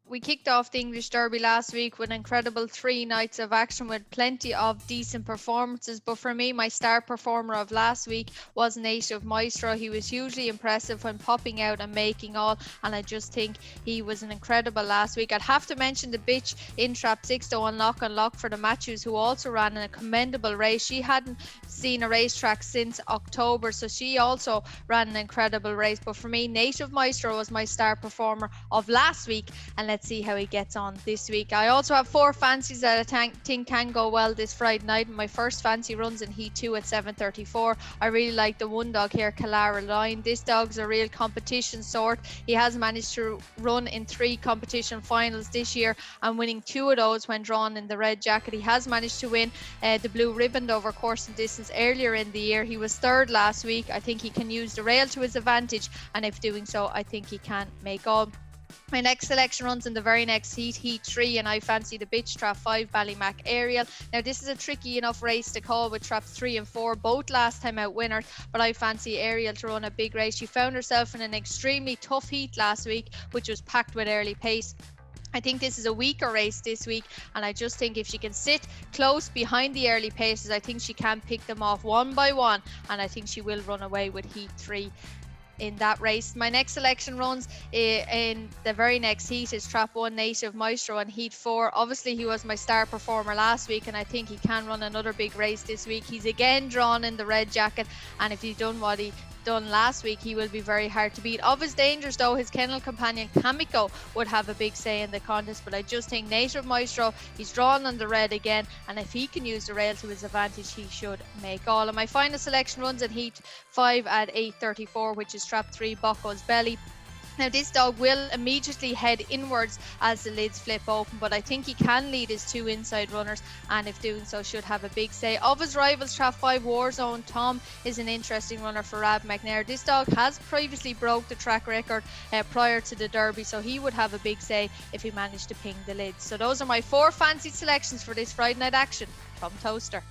We kicked off the English Derby last week with an incredible 3 nights of action with plenty of decent performances. But for me, my star performer of last week was Native Maestro. He was hugely impressive when popping out and making all, and I just think he was an incredible last week. I'd have to mention the bitch in Trap 6 to Unlock and Lock for the Matthews, who also ran in a commendable race. She hadn't seen a racetrack since October, so she also ran an incredible race. But for me, Native Maestro was my star performer of last week, and let's see how he gets on this week. I also have 4 fancies that I think can go well this Friday night. My first fancy runs in Heat 2 at 7:34. I really like the one dog here, KILARA line. This dog's a real competition sort. He has managed to run in 3 competition finals this year and winning 2 of those when drawn in the red jacket. He has managed to win the blue ribbon over course and distance earlier in the year. He was 3rd last week. I think he can use the rail to his advantage, and if doing so, I think he can make all. My next selection runs in the very next heat, Heat 3, and I fancy the bitch Trap 5, BALLYMAC AERIEL. Now, this is a tricky enough race to call with Traps 3 and 4, both last time out winners, but I fancy AERIEL to run a big race. She found herself in an extremely tough heat last week, which was packed with early pace. I think this is a weaker race this week, and I just think if she can sit close behind the early paces, I think she can pick them off one by one, and I think she will run away with Heat 3 in that race. My next selection runs in the very next heat is Trap 1, Native Maestro, and Heat 4. Obviously, he was my star performer last week, and I think he can run another big race this week. He's again drawn in the red jacket, and if he's done what he done last week, he will be very hard to beat. Of his dangers though, his kennel companion Kamiko would have a big say in the contest, but I just think Native Maestro, he's drawn on the red again, and if he can use the rail to his advantage, he should make all. And my final selection runs in Heat 5 at 8:34, which is Trap 3, BOCKOS Belly. Now, this dog will immediately head inwards as the lids flip open, but I think he can lead his 2 inside runners, and if doing so, should have a big say. Of his rivals, Trap 5, Warzone, Tom is an interesting runner for Rab McNair. This dog has previously broke the track record prior to the Derby, so he would have a big say if he managed to ping the lids. So those are my 4 fancy selections for this Friday night action from Towcester.